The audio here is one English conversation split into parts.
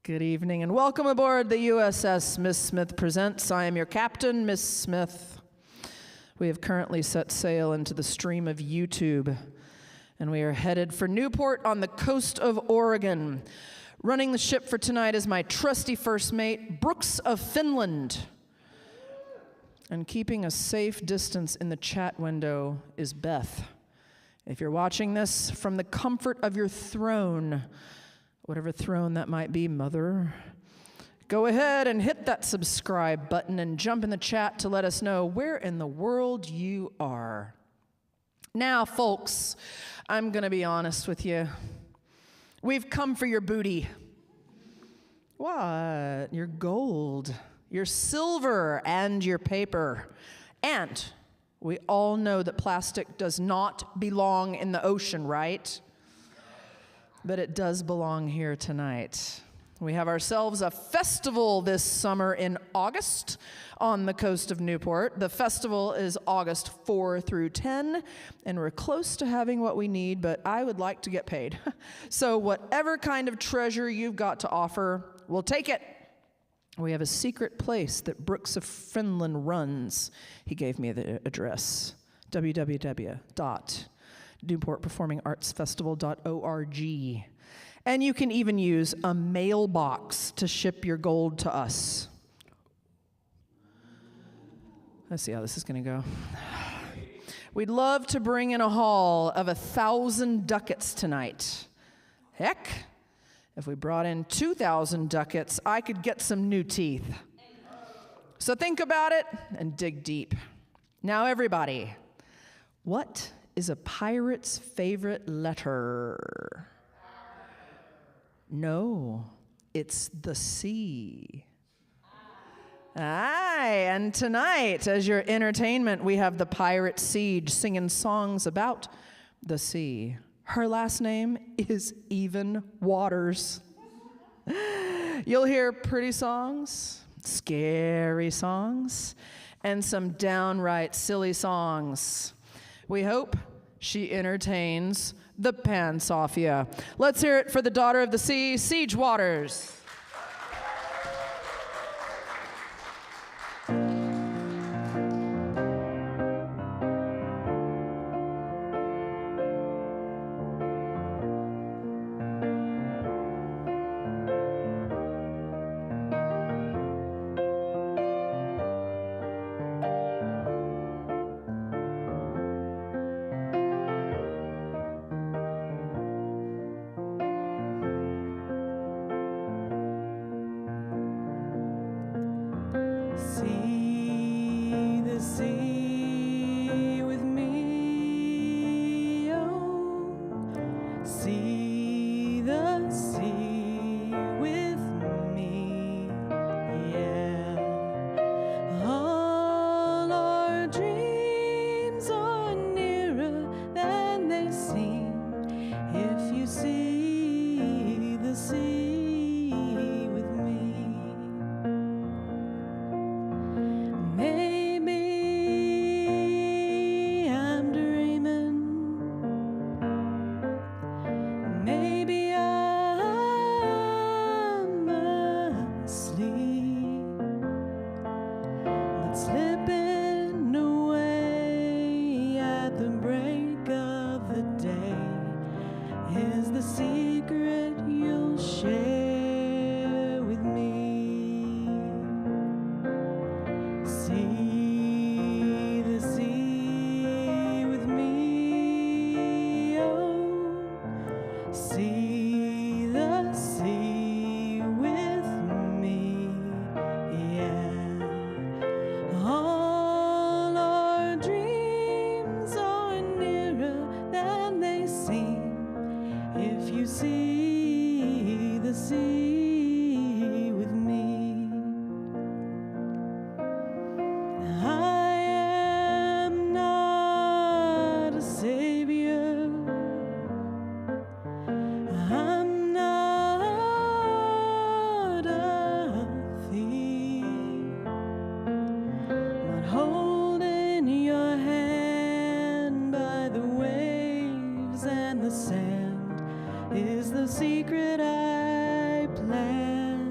Good evening and welcome aboard the USS Miss Smith Presents. I am your captain, Miss Smith. We have currently set sail into the stream of YouTube, and we are headed for Newport on the coast of Oregon. Running the ship for tonight is my trusty first mate, Brooks of Finland. And keeping a safe distance in the chat window is Beth. If you're watching this from the comfort of your throne, whatever throne that might be, mother, go ahead and hit that subscribe button and jump in the chat to let us know where in the world you are. Now, folks, I'm going to be honest with you. We've come for your booty. What? Your gold, your silver, and your paper. And we all know that plastic does not belong in the ocean, right? But it does belong here tonight. We have ourselves a festival this summer in August on the coast of Newport. The festival is August 4 through 10, and we're close to having what we need, but I would like to get paid. So whatever kind of treasure you've got to offer, we'll take it. We have a secret place that Brooks of Finland runs. He gave me the address, www.newportperformingartsfestival.org. And you can even use a mailbox to ship your gold to us. Let's see how this is going to go. We'd love to bring in a haul of 1,000 ducats tonight. Heck, if we brought in 2,000 ducats, I could get some new teeth. So think about it and dig deep. Now, everybody, what is a pirate's favorite letter? No, it's the C. Aye, and tonight, as your entertainment, we have the pirate Ceej singing songs about the sea. Her last name is even Waters. You'll hear pretty songs, scary songs, and some downright silly songs. We hope she entertains the Pan-Sophia. Let's hear it for the daughter of the sea, Ceej Waters. The sand is the secret I plan.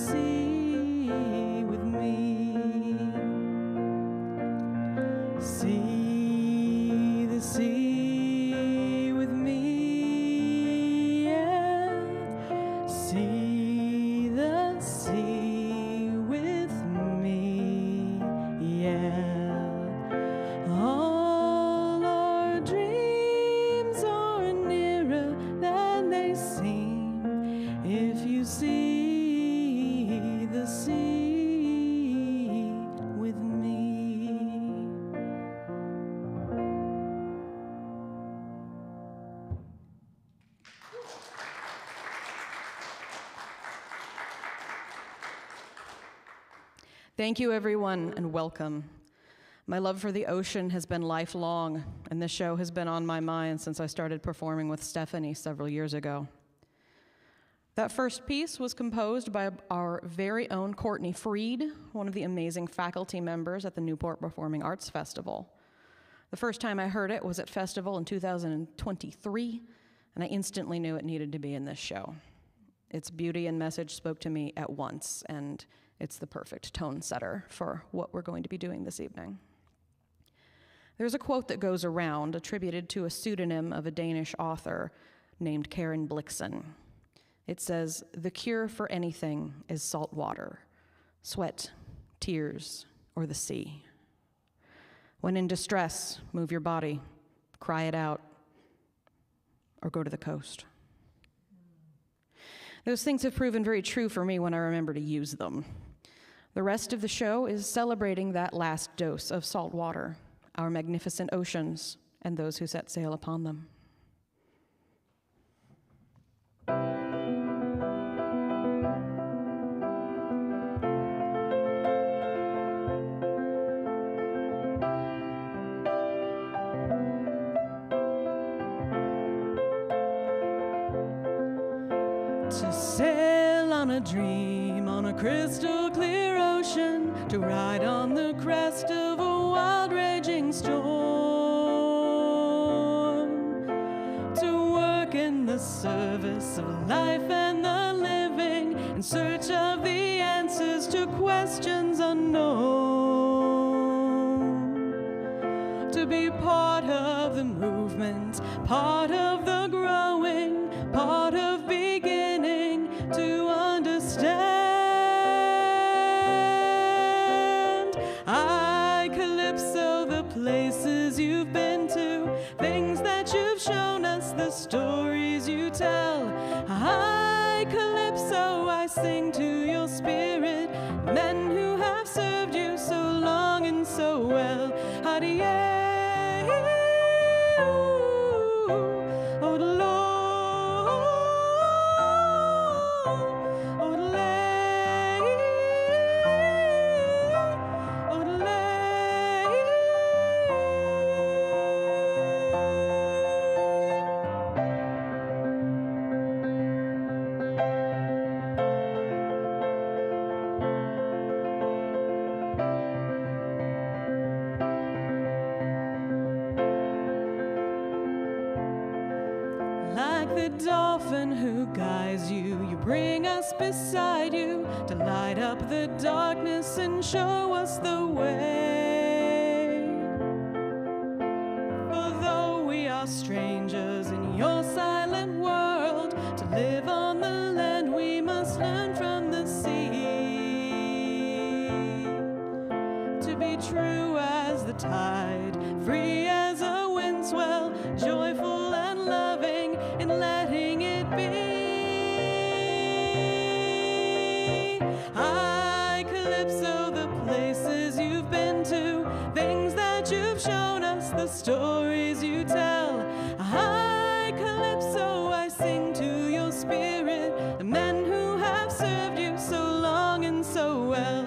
sea with me. See the sea with me, yeah. See the sea with me, yeah. All our dreams are nearer than they seem if you see the sea with me. Thank you, everyone, and welcome. My love for the ocean has been lifelong, and this show has been on my mind since I started performing with Stephanie several years ago. That first piece was composed by our very own Courtney Freed, one of the amazing faculty members at the Newport Performing Arts Festival. The first time I heard it was at Festival in 2023, and I instantly knew it needed to be in this show. Its beauty and message spoke to me at once, and it's the perfect tone setter for what we're going to be doing this evening. There's a quote that goes around attributed to a pseudonym of a Danish author named Karen Blixen. It says, "The cure for anything is salt water, sweat, tears, or the sea. When in distress, move your body, cry it out, or go to the coast." Those things have proven very true for me when I remember to use them. The rest of the show is celebrating that last dose of salt water, our magnificent oceans, and those who set sail upon them. To sail on a dream on a crystal clear ocean, to ride on the crest of a wild raging storm, to work in the service of life and the living, in search of the answers to questions unknown, to be part of the movement, part of the growing, part of beginning to understand. I calypso the places you've been to, things that you've shown us, the stories you tell. I calypso, I sing to your spirit, men who have served you so long and so well. Like the dolphin who guides you, you bring us beside you to light up the darkness and show us the way. For though we are strangers in your silent world, to live on the land we must learn from the sea. To be true as the tide, free as a wind swell, joyful and loving in letting it be. I calypso the places you've been to, things that you've shown us, the stories you tell. I calypso, I sing to your spirit, the men who have served you so long and so well.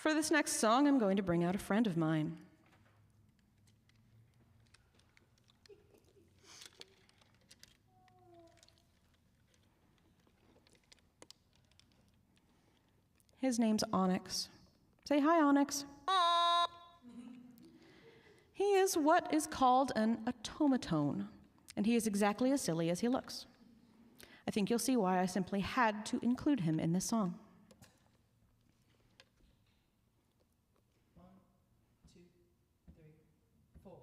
For this next song, I'm going to bring out a friend of mine. His name's Onyx. Say hi, Onyx. He is what is called an automaton, and he is exactly as silly as he looks. I think you'll see why I simply had to include him in this song. 1, 2, 3, 4.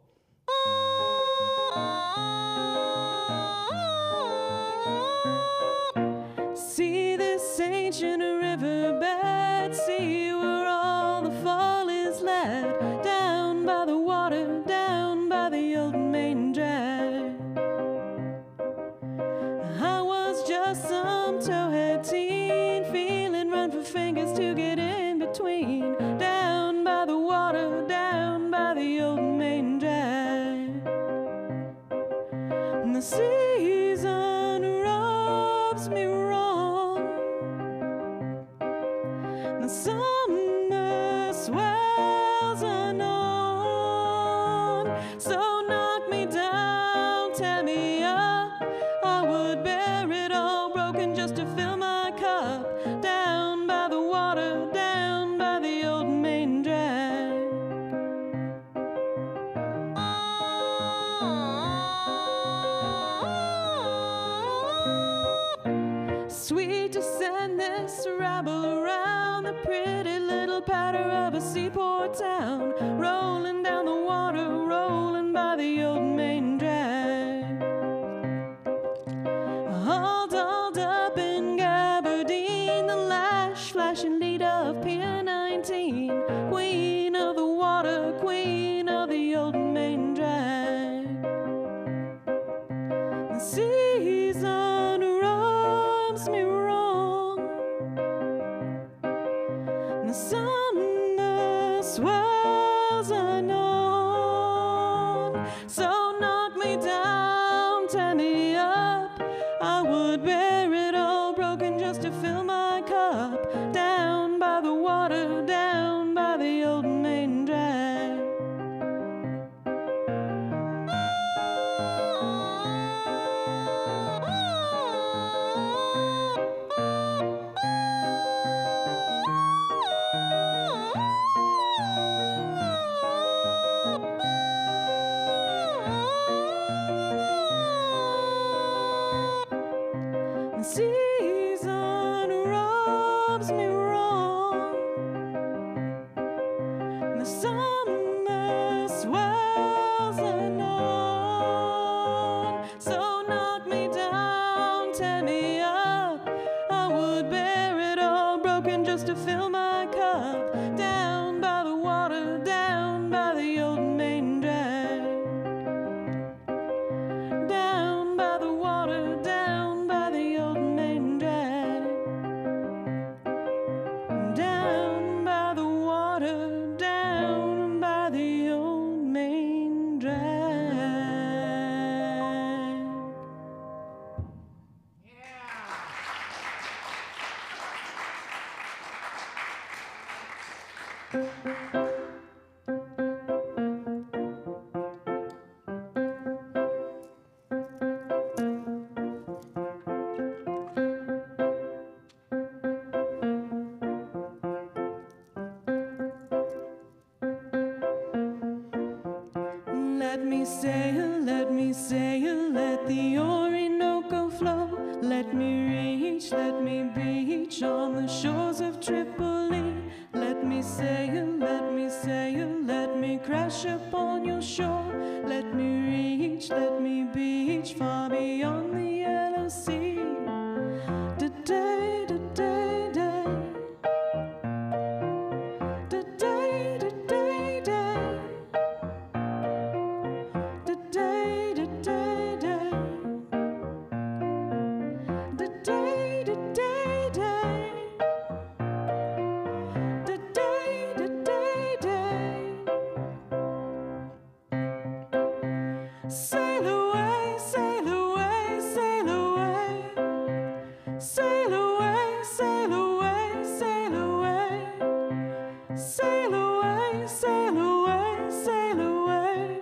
See this ancient riverbed, see where all the fall is led, down by the water, down by the old main drag. I was just some towhead teen, feeling run for fingers to get in between, down by the water, down by the old main drag. And the season rubs me wrong, the summer swells unknown. So knock me down, tear me up, I would bear it all broken just to fill my cup, down by the water, down by the old main drag. Sweet to send this rabble around the pretty little patter of a seaport town, rolling down the water, rolling by the old main drag. All dolled up in gabardine, the lash flashing leader of Pier 19, queen of the water, queen of the old main drag. The season rubs me wrong, the summer swells unknown. So knock me down, tear me up, I would bear it all broken just to fill my cup, down by the water, down by the old main drag. The season rubs me wrong, the summer swells unknown. So knock me down, tear me up, I would bear it all broken just to fill my cup, down by the water, down by the old main drag. Down by the water, down by the old main drag. Down by the water, down by the old main drag. Let me sail, let me sail, let the Orinoco flow. Let me reach, let me beach on the shores of Tripoli. Let me sail, let me sail, let me crash upon your shore. Let me reach, let me beach far beyond the yellow sea. Da-day, da-day, day. Da-day, da-day, day. Da-day, da-day, day. Da-day, da-day, day. Da-day, da-day, day. Sail away, sail away, sail sail away, sail away,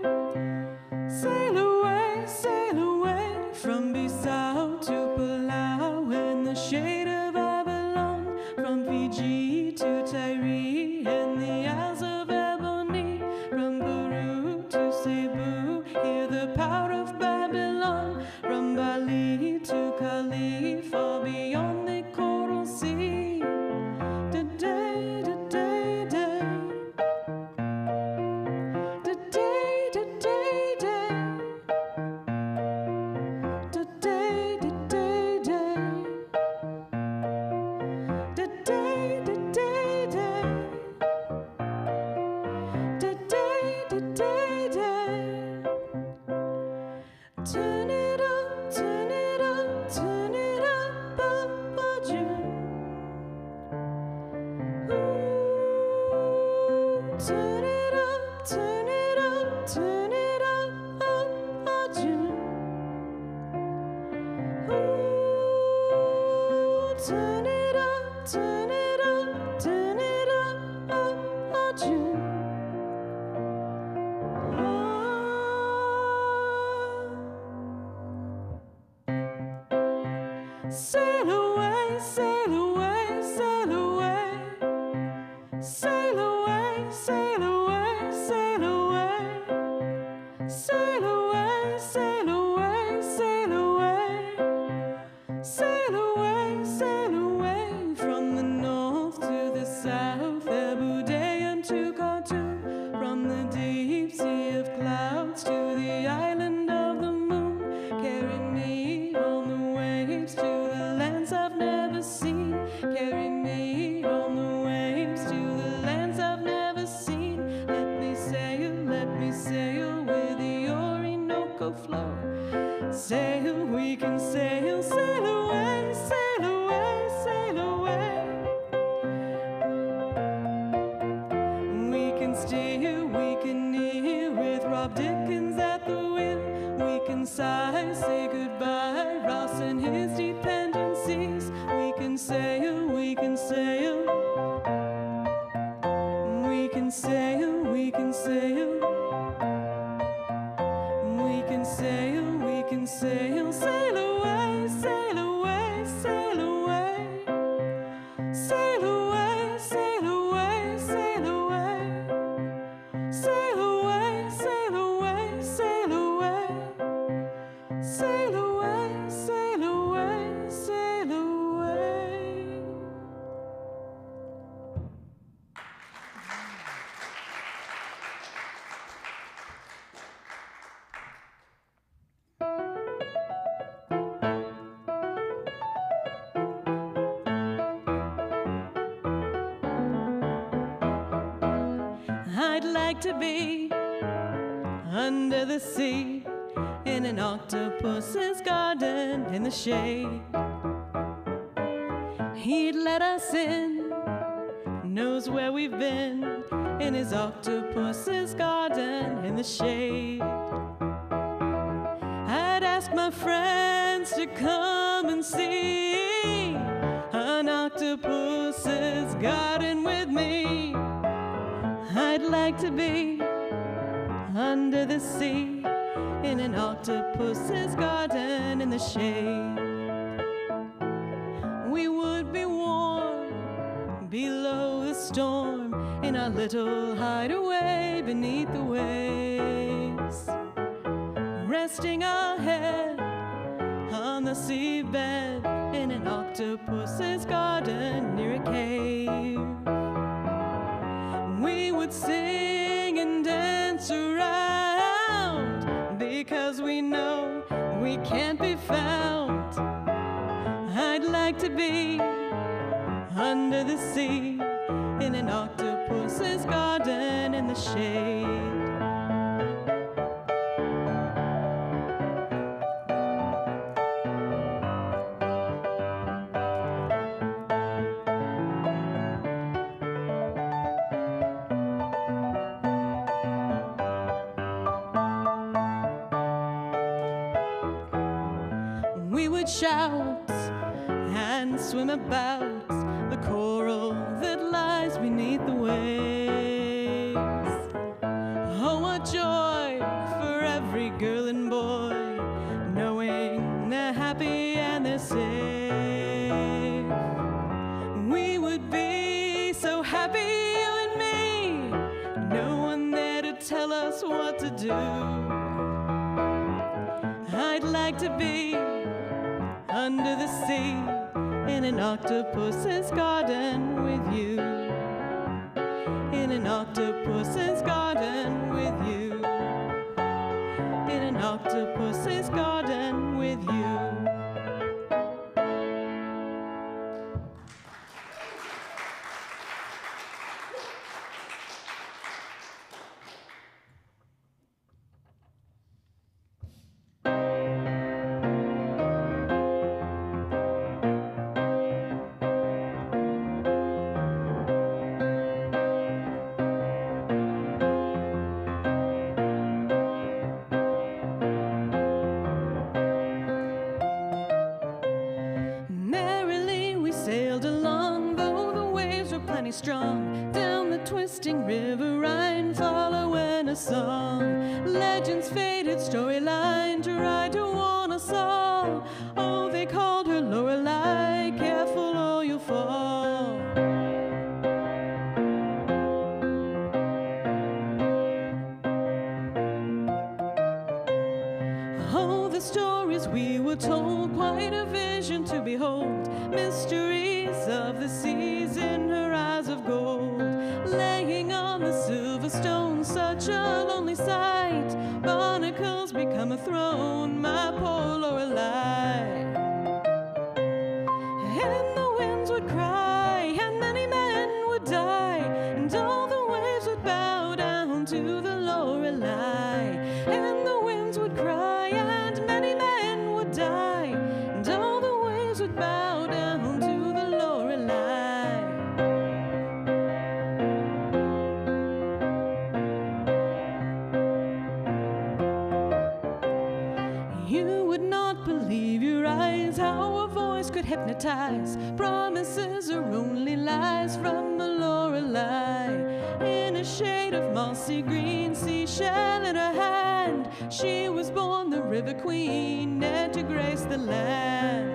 sail away, sail away from Bissau to Palau in the shade of Avalon, from Fiji to Tyre and the Isles of Ebony, from Peru to Cebu, hear the power of Babylon, from Bali to Cali, far beyond the Coral Sea. Da-day, da-day, day. Da-day, da-day, day. Da-day, da-day, day. Da-day, da-day, day. Da-day, da-day, day. Turn it up, turn it up, turn it up, up, June. Ooh, turn it up, turn it up, turn it up, up, June. Ooh, turn it up, turn it up, turn it up, up, June. Sail away, sail away, sail away. Sail away, sail away, sail away. Sail away, sail away, sail away. Sail away, sail away from the north to the south, Abu Dhabi to Khartoum, from the deep sea of clouds to the island of the moon. Carry me on the waves to the lands I've never seen. Carry me on the waves to the lands I've never seen. Let me sail with the Orinoco flow. Sail, we can sail, sail away, sail away, sail away. We can steer, we can near with Rob Dickens at the wheel. We can sigh, say goodbye, Ross and his dependencies. We can sail, we can sail. We can sail, we can sail. We can sail, we can sail, sail away, sail away, sail away. Sail away, sail away, sail away. Sail away, sail away, sail away. Sail away, sail away, sail away. I'd like to be under the sea in an octopus's garden in the shade. He'd let us in, knows where we've been, in his octopus's garden in the shade. I'd ask my friends to come and see an octopus's garden with me. I'd like to be under the sea in an octopus's garden in the shade. We would be warm below the storm in our little hideaway beneath the waves, resting our head on the seabed in an octopus's garden near a cave. We would sing and dance around because we know we can't be found. I'd like to be under the sea in an octopus's garden in the shade. We would shout and swim about the coral that lies beneath the waves. us what to do. I'd like to be under the sea in an octopus's garden with you. In an octopus's garden with you. In an octopus's garden with you. Strong down the twisting river Rhine, following a song, legend's faded storyline, to ride to warn us all. Oh, they called her Lorelei, careful or you'll fall. Oh, the stories we were told, quite a vision to behold, mysteries of the seas in her eyes of gold, laying on the silver stone, such a lonely sight. Barnacles become a throne, my poor Lorelei. And the winds would cry, and many men would die, and all the waves would bow down to the Lorelei. And the winds would cry, and many men would die, and all the waves would bow down to the Lorelei. You would not believe your eyes, how a voice could hypnotize. Promises are only lies from the Lorelei. In a shade of mossy green, seashell in her hand, she was born the river queen, and to grace the land.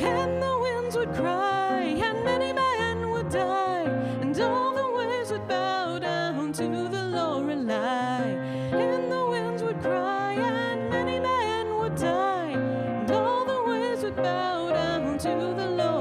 And the winds would cry, and many men would die, and all the waves would bow down to the Lorelei. And the winds would cry, and many men would die, and all the waves would bow down to the Lorelei.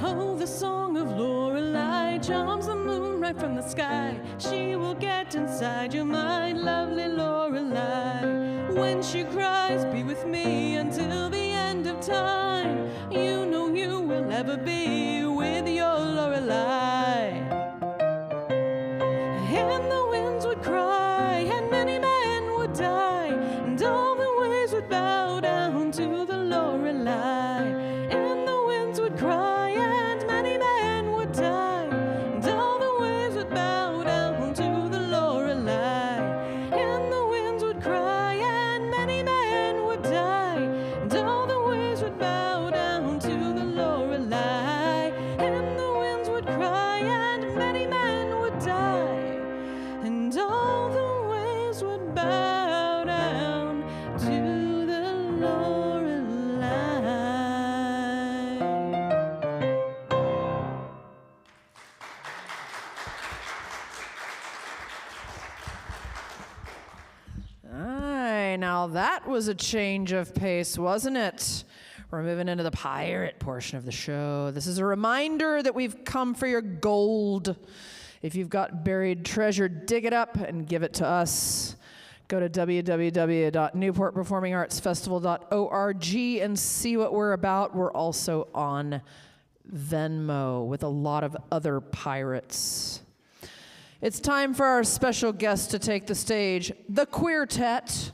Oh, the song of Lorelei charms the moon right from the sky. She will get inside your mind, lovely Lorelei. When she cries, be with me until the end of time. You know you will ever be with your Lorelei. And the winds would cry, and many men would die, and all the waves would bow down to the Lorelei. And the winds would cry, and many men would die, and all the waves would bow down to the Lorelei. And the winds would cry, and many men would die, and all the waves would bow down to the Lorelei. And the winds would cry, and many men would die, and all the waves would bow down to the Lorelei. Aye, now that was a change of pace, wasn't it? We're moving into the pirate portion of the show. This is a reminder that we've come for your gold. If you've got buried treasure, dig it up and give it to us. Go to www.newportperformingartsfestival.org and see what we're about. We're also on Venmo with a lot of other pirates. It's time for our special guest to take the stage, the Queertet.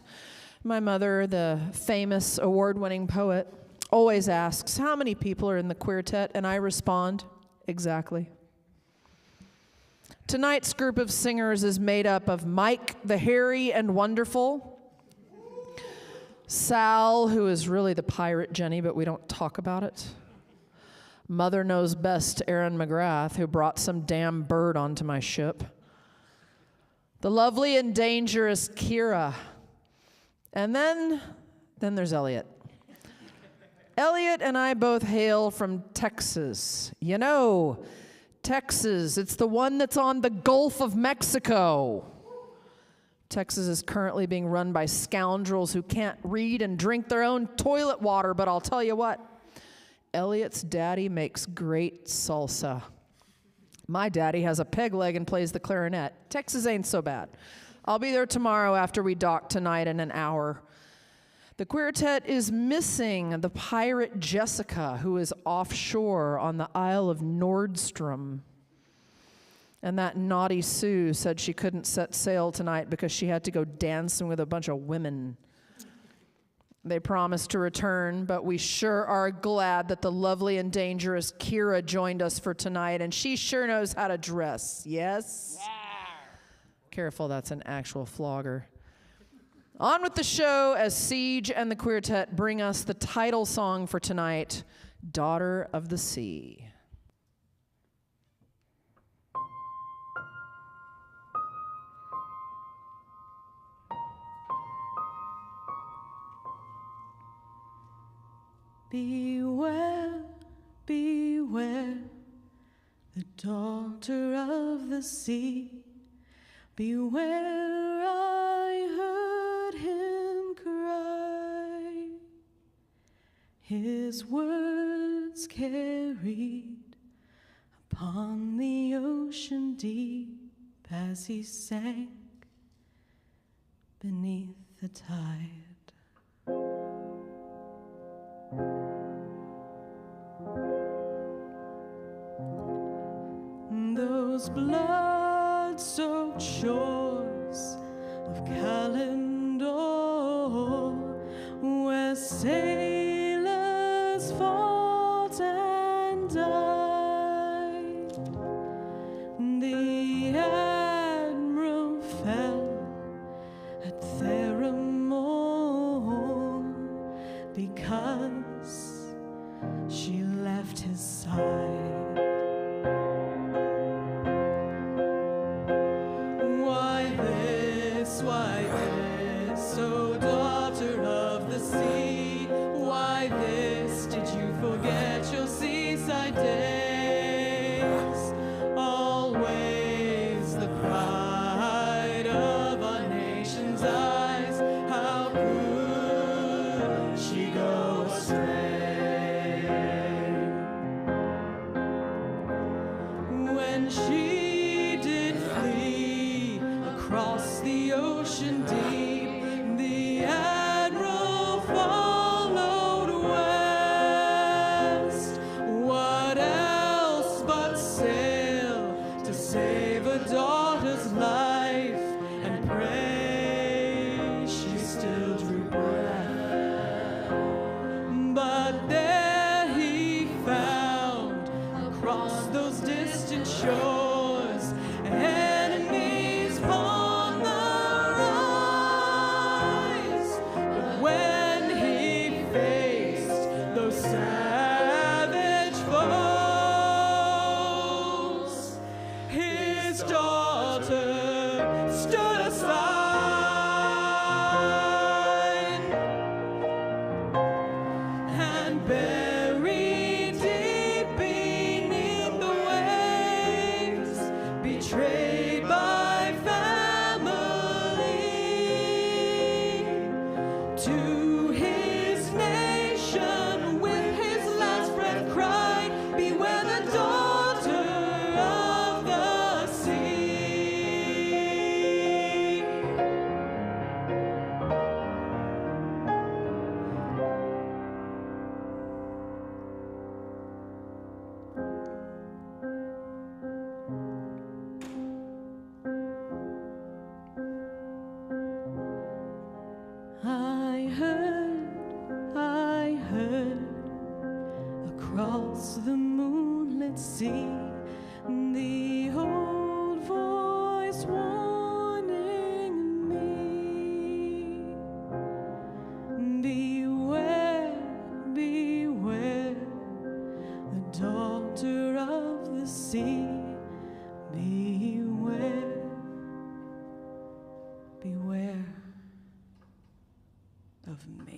My mother, the famous award-winning poet, always asks, how many people are in the Queertet? And I respond, exactly. Tonight's group of singers is made up of Mike, the hairy and wonderful, Sal, who is really the pirate Jenny, but we don't talk about it, Mother knows best, Aaron McGrath, who brought some damn bird onto my ship. The lovely and dangerous Kira. And then there's Elliot. Elliot and I both hail from Texas. You know, Texas, it's the one that's on the Gulf of Mexico. Texas is currently being run by scoundrels who can't read and drink their own toilet water, but I'll tell you what, Elliot's daddy makes great salsa. My daddy has a peg leg and plays the clarinet. Texas ain't so bad. I'll be there tomorrow after we dock tonight in an hour. The Queertet is missing the pirate Jessica, who is offshore on the Isle of Nordstrom. And that naughty Sue said she couldn't set sail tonight because she had to go dancing with a bunch of women. They promised to return, but we sure are glad that the lovely and dangerous Kira joined us for tonight, and she sure knows how to dress, yes? Yeah. Careful, that's an actual flogger. On with the show as Ceej and the Queertet bring us the title song for tonight, Daughter of the Sea. Beware, beware, the daughter of the sea. Beware, I heard him cry. His words carried upon the ocean deep as he sank beneath the tide. Those blood-soaked shores of Calendor, where sailors fought and died, the admiral fell at Theramore because she left his side. Why this, oh daughter of the sea? Why this? Did you forget your seaside days? Always the pride of our nation's eyes. How could she go astray when she did flee across the ocean deep? The admiral followed west. What else but sail to save a daughter's life and pray she still drew breath? But there he found across those distant shores enemies on the rise. But when he faced those savage foes, his daughter stood aside and buried deep beneath the waves, betrayed by family, to his nation with his last breath cried, beware the daughter of the sea. I heard across the moonlit sea the old voice warning me. Beware, beware, the dawn sea. Beware, beware of me.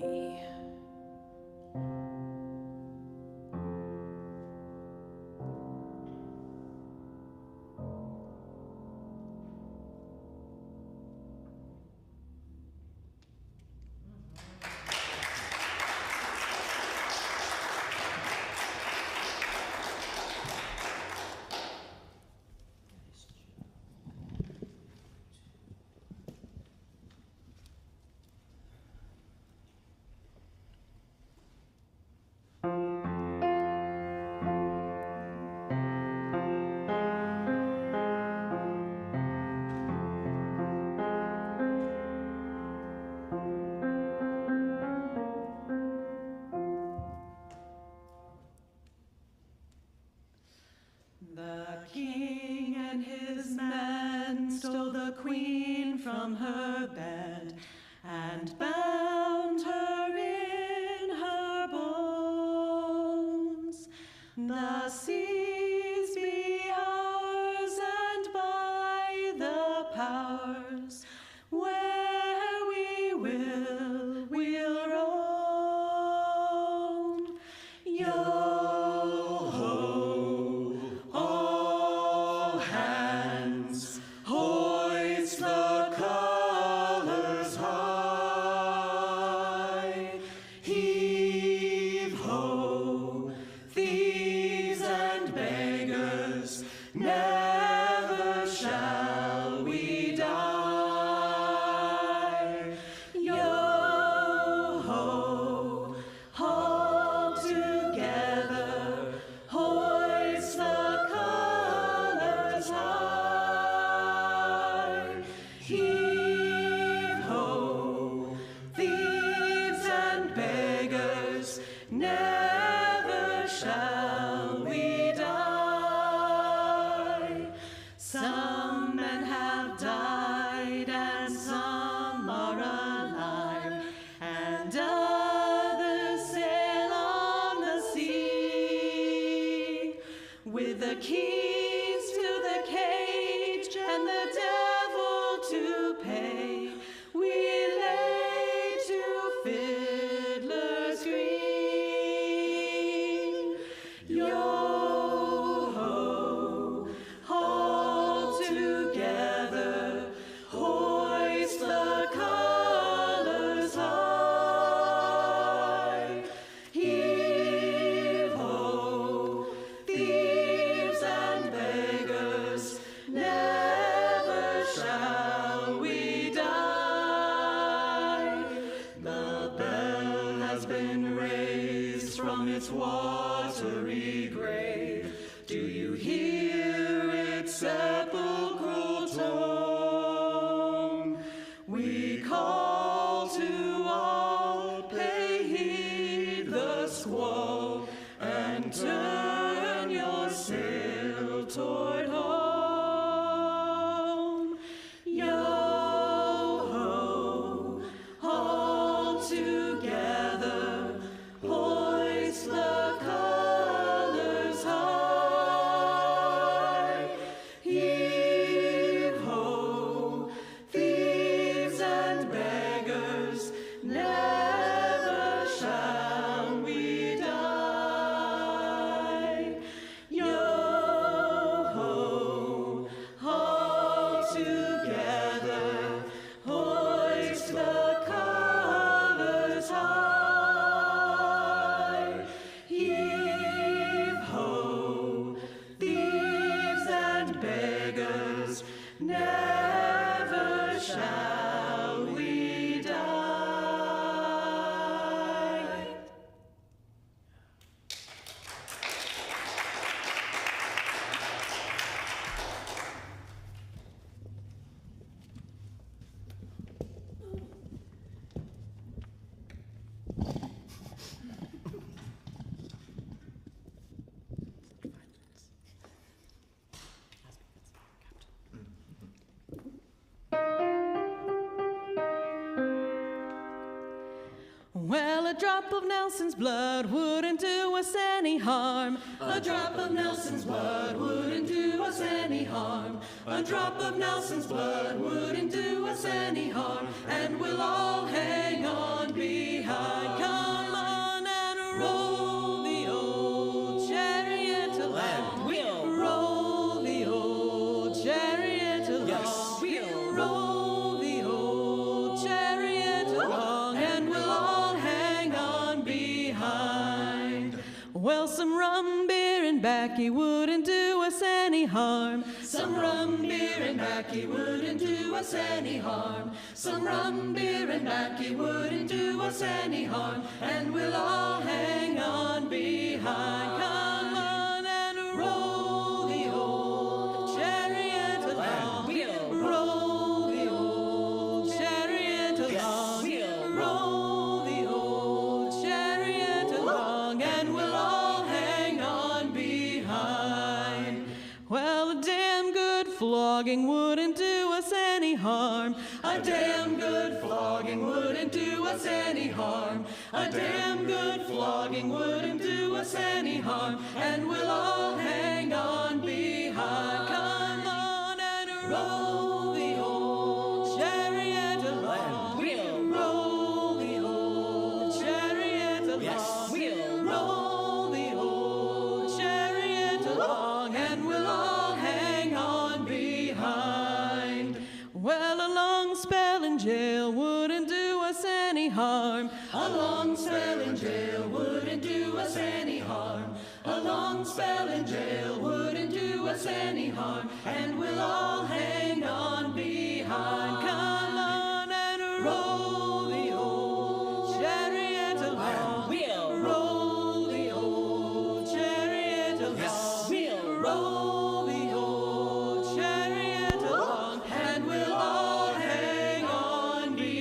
The king and his men stole the queen from her bed and bound her in her bones. The seas be ours, and by the powers where we'll roam. Yo-ho, all hands, hoist the colors high. Heave-ho, thieves and beggars, never shall we die. Yo-ho, all together, hoist the colors high. Heave-ho, thieves and beggars, never shall we die. Some men have died and some are alive, and others sail on the sea with the keys to the cage and the devil to pay. We lay to Fiddler's Green. Yo-ho, all together, hoist the colors high. Heave-ho, thieves and beggars, never shall we die. The bell has been raised from its watery grave. Do you hear its sepulchral tone? We call to all, pay heed the squall, and turn your sail toward home. Yo-ho, all together, hoist the colors high. Heave-ho, thieves and beggars, never shall we die. Yo-ho, drop of Nelson's blood wouldn't do us any harm. A drop of Nelson's blood wouldn't do us any harm. A drop of Nelson's blood wouldn't do us any harm. And we'll all hang on behind. Come on and roll the old chariot along. We'll roll the old chariot along. Yes. We'll roll the old chariot along. And we'll all hang on behind. Well, some rum, beer, and baccy wouldn't do us any harm. Some rum, beer, and baccy wouldn't do us any harm. Some rum, beer, and baccy wouldn't do us any harm. And we'll all hang on behind. Come on and roll the old chariot along. We'll roll the old chariot along. We'll roll the old chariot along. And we'll all hang on behind. Well, a damn good flogging wouldn't do us any harm. A damn good flogging wouldn't do us any harm. A damn good flogging wouldn't do us any harm. And we'll all hang on behind. Come on and roll the old chariot along. We'll roll the old chariot along. Yes. We'll roll the old chariot along. And we'll all hang on behind. Well, a long spell in jail wouldn't do us any harm. A long spell in jail wouldn't do us any harm. A long spell in jail wouldn't do us any harm. And we'll all hang on behind. Come on and roll the old chariot along. We'll roll the old chariot along. Yes. We'll roll the old chariot along. And we'll all hang on behind.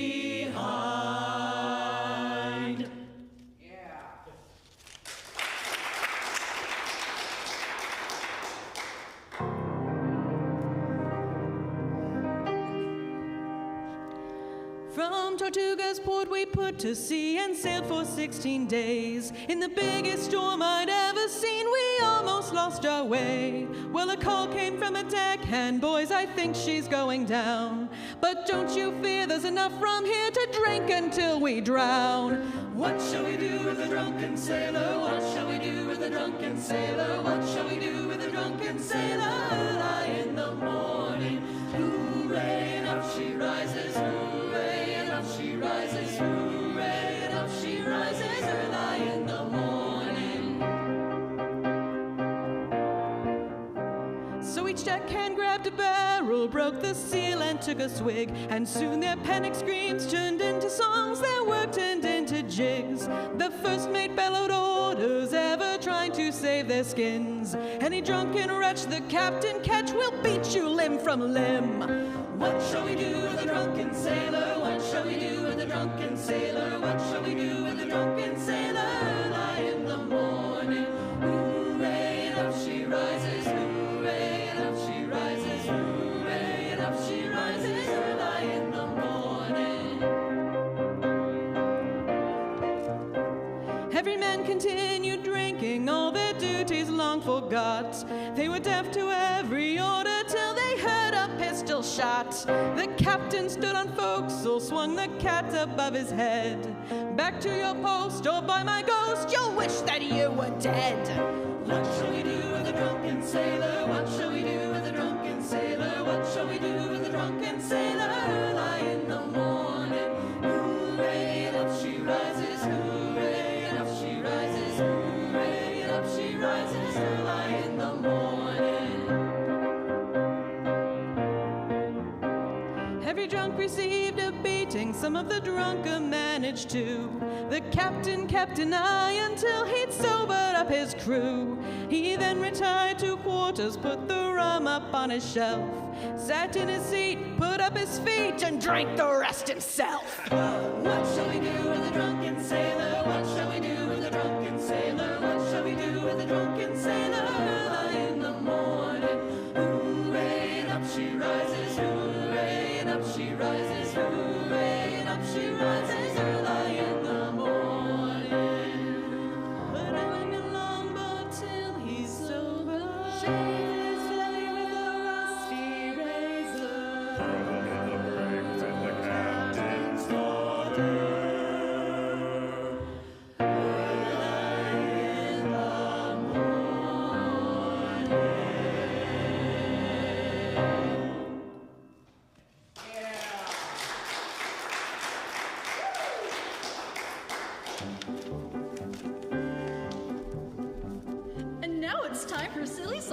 From Tortugas port we put to sea and sailed for 16 days. In the biggest storm I'd ever seen, we almost lost our way. Well, a call came from a deckhand, boys, I think she's going down. But don't you fear, there's enough rum here to drink until we drown. What shall we do with a drunken sailor? What shall we do with a drunken sailor? What shall we do with a drunken sailor? Early in the morning, hooray, and up she rises, hooray, and up she rises, hooray, and up she rises, early in the morning. So each deckhand grabbed a barrel, broke the seal and took a swig, and soon their panic screams turned into songs, their work turned into jigs. The first mate bellowed orders, ever trying to save their skins. Any drunken wretch the captain catch, will beat you limb from limb. What shall we do with a drunken sailor? What shall we do with a drunken sailor? What shall we do with a drunken sailor? Early in the morning, hooray, and up she rises, hooray, and up she rises, hooray, and up she rises, early in the morning. Every man continued drinking, all their duties long forgot. They were deaf to every order till they heard a pistol shot. The captain stood on forecastle, swung the cat above his head. Back to your post, or by my ghost, you'll wish that you were dead. What shall we do with a drunken sailor? What shall we do with a drunken sailor? What shall we do with a drunken sailor? Early in the morning, hooray, and up she rises, hooray, and up she rises, hooray, and up she rises, early in the morning. Every drunk received a beating, some of the drunker managed to. The captain kept an eye until he'd sobered up his crew. He then retired to quarters, put the rum up on his shelf, sat in his seat, put up his feet, and drank the rest himself. What shall we do with a drunken sailor? What shall we do with a drunken sailor? What shall we do with a drunken sailor? Early in the morning, hooray, and up she rises, hooray, and up she rises, hooray, and up she rises, early in the morning.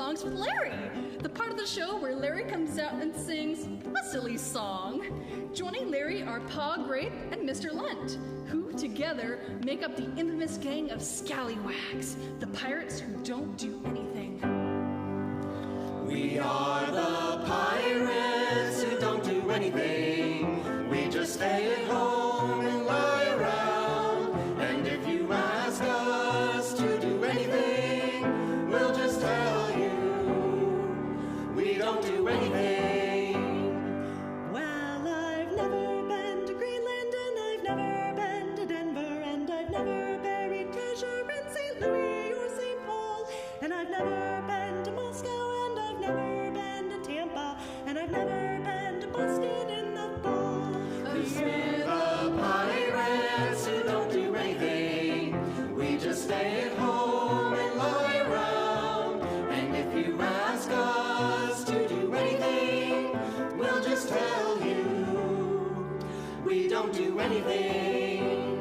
Songs with Larry, the part of the show where Larry comes out and sings a silly song. Joining Larry are Pa Grape and Mr. Lunt, who together make up the infamous gang of scallywags, the pirates who don't do anything. We are the pirates who don't do anything. We just stay at home and lie around. And if you ask us to do anything, we'll just tell you we don't do anything. Well, I've never been to Greenland, and I've never been to Denver, and I've never buried treasure in St. Louis or St. Paul, and I've never been to Moscow, and I've never been to Tampa, and I've never been to Boston in the fall. 'Cause we're the pirates who don't do anything. We just stay at home and lie around. And if you ask us to do anything, we'll just tell you we don't do anything.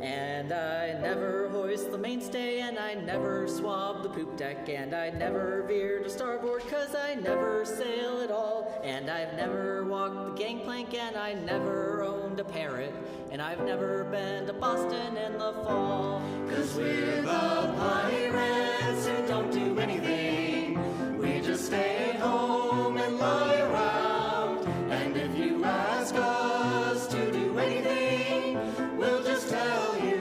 And I never hoist the mainstay, and I never swab the poop deck, and I never veer to starboard, 'cause I never sail at all. And I've never walked the gangplank, and I never owned a parrot, and I've never been to Boston in the fall. 'Cause we're the pirates who don't do anything. We just stay at home and lie around. And if you ask us to do anything, we'll just tell you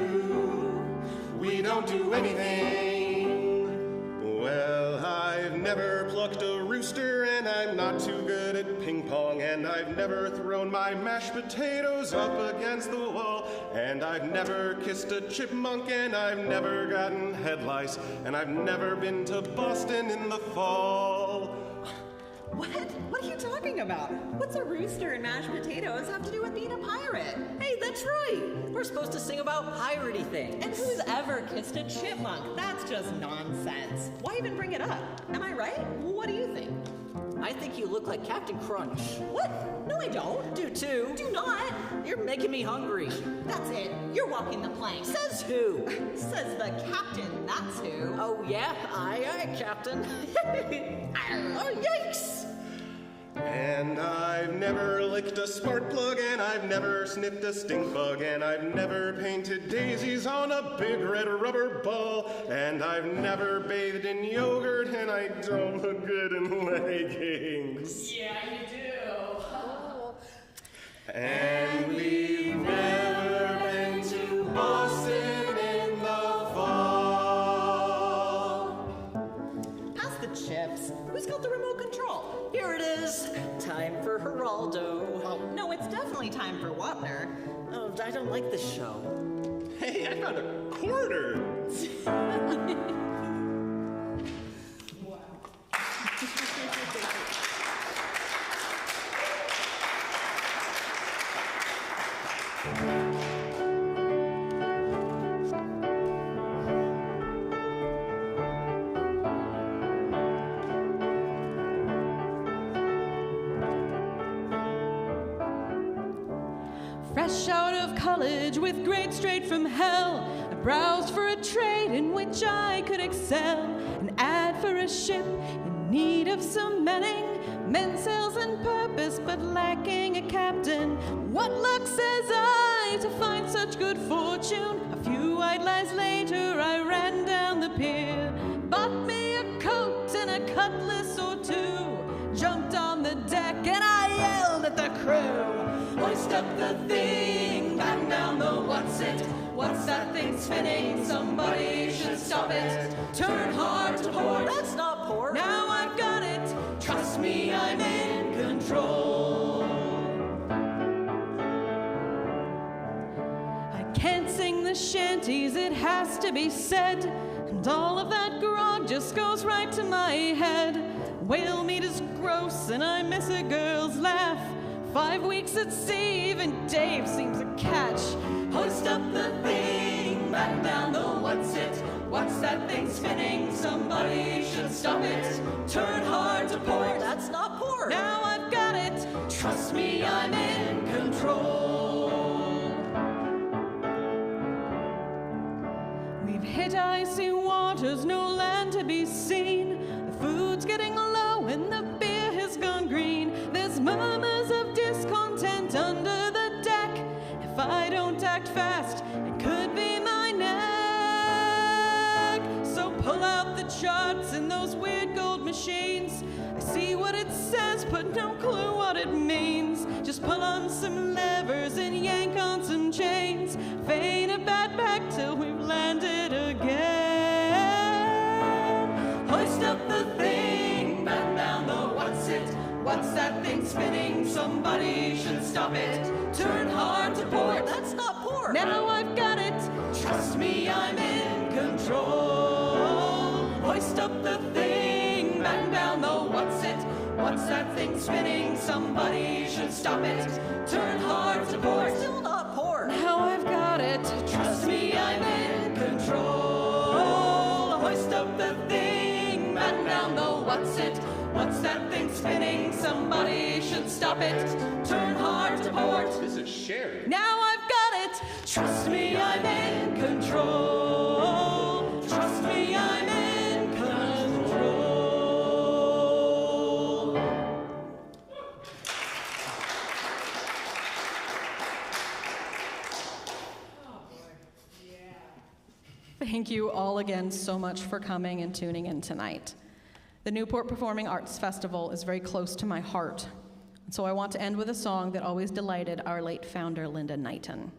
we don't do anything. Well, I've never plucked a rooster, and I'm not too good at ping pong, and I've never thrown my mashed potatoes up against the wall, and I've never kissed a chipmunk, and I've never gotten head lice, and I've never been to Boston in the fall. What? What are you talking about? What's a rooster and mashed potatoes have to do with being a pirate? Hey, that's right! We're supposed to sing about piratey things. And who's ever kissed a chipmunk? That's just nonsense. Why even bring it up? Am I right? What do you think? I think you look like Captain Crunch. What? No, I don't. Do too. Do not. You're making me hungry. That's it. You're walking the plank. Says who? Says the captain, that's who. Oh yeah? Aye, Captain. Oh, yikes! And I've never licked a spark plug, and I've never sniffed a stink bug, and I've never painted daisies on a big red rubber ball, and I've never bathed in yogurt, and I don't look good in leggings. Yeah, you do. And We've never been to Boston in the fall. Pass the chips. Who's got the remote control? Here it is. Time for Geraldo. Well, no, it's definitely time for Wapner. Oh, I don't like this show. hey, I found a quarter. Fresh out of college with grades straight from hell, I browsed for a trade in which I could excel. An ad for a ship in need of some manning, men sails and purpose but lacking a captain. What luck, says I, to find such good fortune. A few white lies later I ran down the pier, bought me a coat and a cutlass or two, jumped on the deck and I yelled at the crew. Hoist up the thing, batten down the what's it? What's that thing spinning? Somebody should stop it. Turn hard to port. That's not port. Now I've got it. Trust me, I'm in control. I can't sing the shanties, it has to be said, and all of that grog just goes right to my head. Whale meat is gross and I miss a girl's laugh. 5 weeks at sea, even Dave seems a catch. Hoist up the thing, batten down the what's it? What's that thing spinning? Somebody should stop it. Turn hard to port. That's not port. Now I've got it. Trust me, I'm in control. We've hit icy waters, no land to be seen. The food's getting low and the beer has gone green. There's murmurs of discontent under the deck. If I don't act fast, it could be my neck. So pull out the charts and those weird gold machines. I see what it says, but no clue what it means. Just pull on some levers and yank on some chains. Feign a bad back till we've landed again. Hoist up the thing, batten down the what's it? What's that thing spinning? Somebody should stop it. Turn hard to port. That's not port. Now I've got it. Trust me, I'm in control. Hoist up the thing, batten down the what's it? What's that thing spinning? Somebody should stop it. Turn hard to port. Still not port. Now I've got it. Trust me, I'm in control. Hoist up the thing, batten down the what's it? What's that thing spinning? Somebody should stop it. Turn hard to port. This is Sherry. Now I've got it. Trust me, I'm in control. Trust me, I'm in control. Thank you all again so much for coming and tuning in tonight. The Newport Performing Arts Festival is very close to my heart, and so I want to end with a song that always delighted our late founder, Linda Knighton.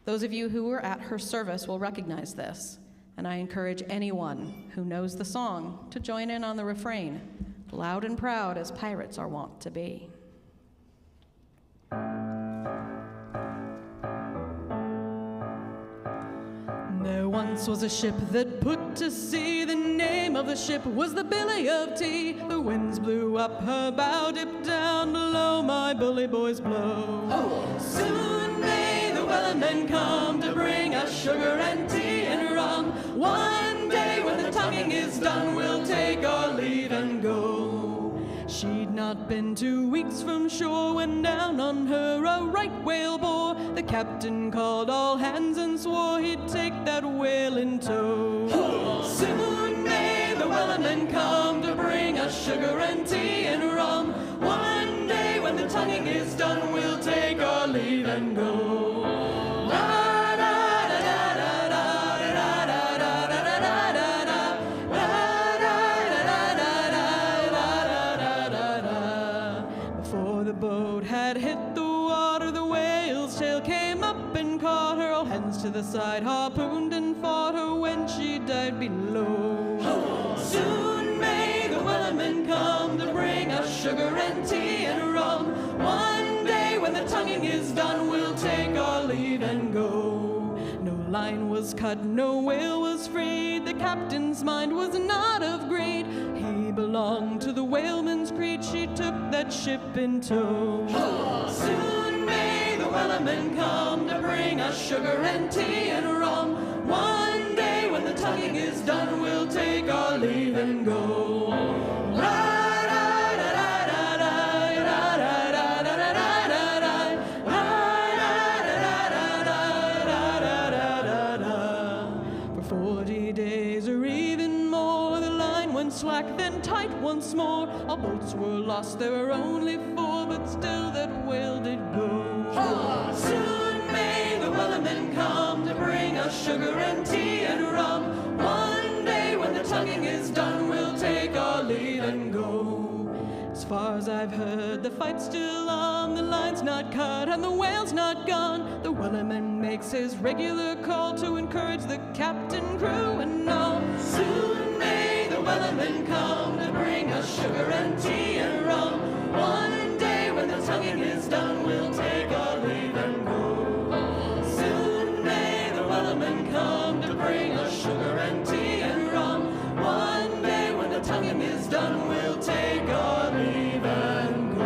Those of you who were at her service will recognize this, and I encourage anyone who knows the song to join in on the refrain, loud and proud as pirates are wont to be. There once was a ship that put to sea. The name of the ship was the Billy of Tea. The winds blew up her bow, dipped down below, my bully boys blow. Oh. Soon may the wellermen come to bring us sugar and tea and rum. One day when the tonguing is done, we'll take our leave and go. She'd not been 2 weeks from shore when down on her a right whale bore. The captain called all hands and swore he'd take that whale in tow. Soon may the wellermen come to bring us sugar and tea and rum. One day when the tonguing is done, we'll take our leave and go. Before the boat had hit the water, the whale's tail came up and caught her. All hands to the side harpooned and fought her when she died below. Soon may the wellermen come to bring us sugar and tea and rum. One day when the tonguing is done, we'll take our leave and go. No line was cut, no whale was freed. The captain's mind was not of greed. He belonged to the whaleman's creed. She took that ship in tow. Soon may the wellermen come to bring us sugar and tea and rum. One day when the tonguing is done, we'll take our leave and go. For 40 days or even more, the line went slack, then tight once more. All boats were lost, there were only 4, but still that whale did go. Soon may the wellermen come to bring us sugar and tea and rum. One day when the tonguing is done, we'll take our leave and go. As far as I've heard, the fight's still on, the line's not cut and the whale's not gone. The wellerman makes his regular call to encourage the captain, crew, and all. Soon may the wellermen come to bring us sugar and tea and rum. One day when the tonguing is done, we'll take our leave and go. Soon may the wellermen come to bring us sugar and tea and rum. One day when the tonguing is done, we'll take our leave and go.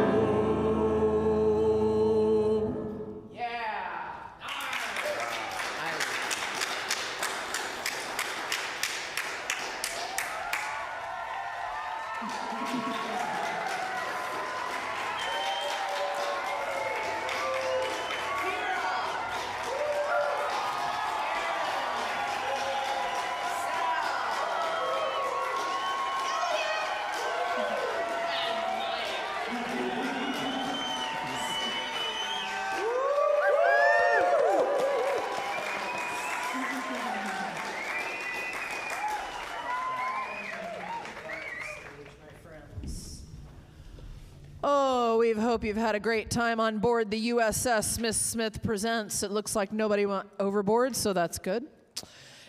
we hope you've had a great time on board the USS Miss Smith Presents. It looks like nobody went overboard, so that's good.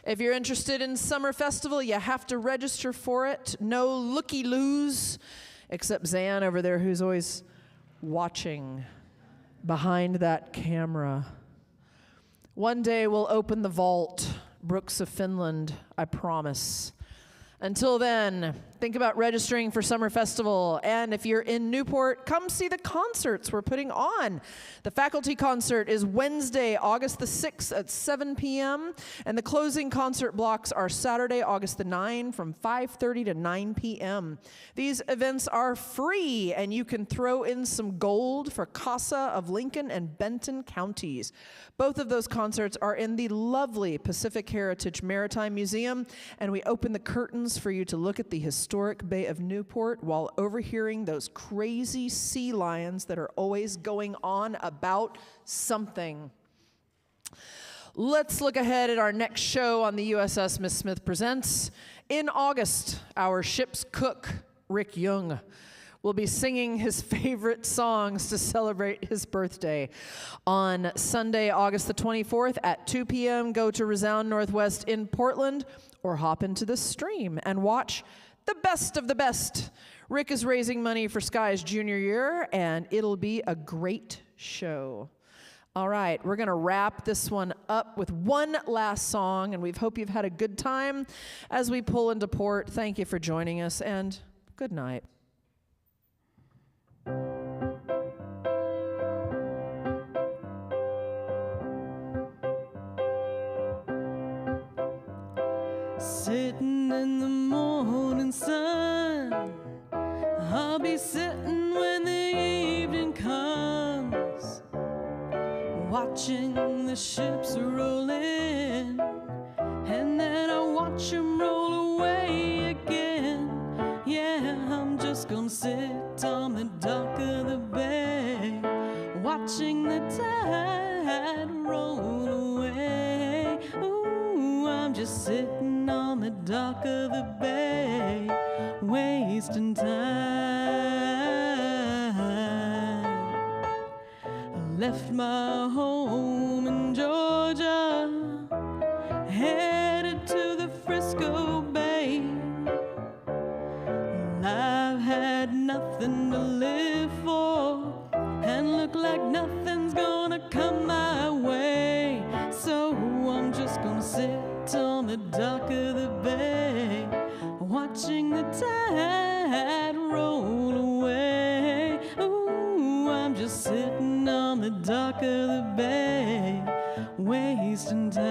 If you're interested in Summer Festival, you have to register for it. No looky-loos, except Zan over there, who's always watching behind that camera. One day we'll open the vault, Brooks of Finland, I promise. Until then, think about registering for Summer Festival. And if you're in Newport, come see the concerts we're putting on. The faculty concert is Wednesday, August the 6th at 7 p.m. And the closing concert blocks are Saturday, August the 9th from 5:30 to 9 p.m. These events are free, and you can throw in some gold for CASA of Lincoln and Benton counties. Both of those concerts are in the lovely Pacific Heritage Maritime Museum, and we open the curtains for you to look at the historic Bay of Newport while overhearing those crazy sea lions that are always going on about something. Let's look ahead at our next show on the USS Miss Smith Presents. In August, our ship's cook, Rick Young, will be singing his favorite songs to celebrate his birthday. On Sunday, August the 24th at 2 p.m., go to Resound Northwest in Portland or hop into the stream and watch the best of the best. Rick is raising money for Sky's junior year, and it'll be a great show. All right, we're going to wrap this one up with one last song, and we hope you've had a good time as we pull into port. Thank you for joining us, and good night. Sitting in the morning sun, I'll be sitting when the evening comes, watching the ships roll in, and then I watch them roll away again. Yeah, I'm just gonna sit on the dock of the bay, watching the tide roll away. Ooh, I'm just sitting on the dock of the bay, wasting time. I left my home in Georgia, headed to the Frisco Bay. I've had nothing to live for, and look like nothing's gonna come my way. So I'm just gonna sit on the dock of the bay, watching the tide roll away. Ooh, I'm just sitting on the dock of the bay, wasting time.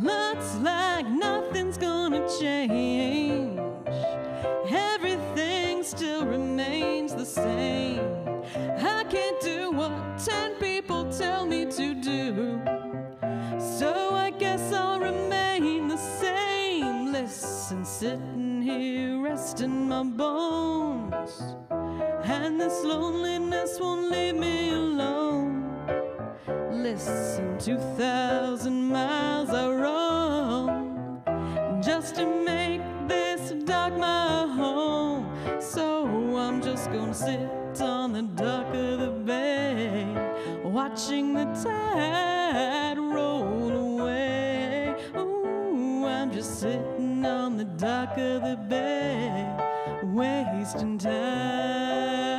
Looks like nothing's gonna change, everything still remains the same. I can't do what 10 people tell me to do, so I guess I'll remain the same. Listen, sitting here resting my bones, and this loneliness won't leave me alone. Listen, 2,000 miles I roam just to make this dock my home. So I'm just gonna sit on the dock of the bay, watching the tide roll away. Ooh, I'm just sitting on the dock of the bay, wasting time.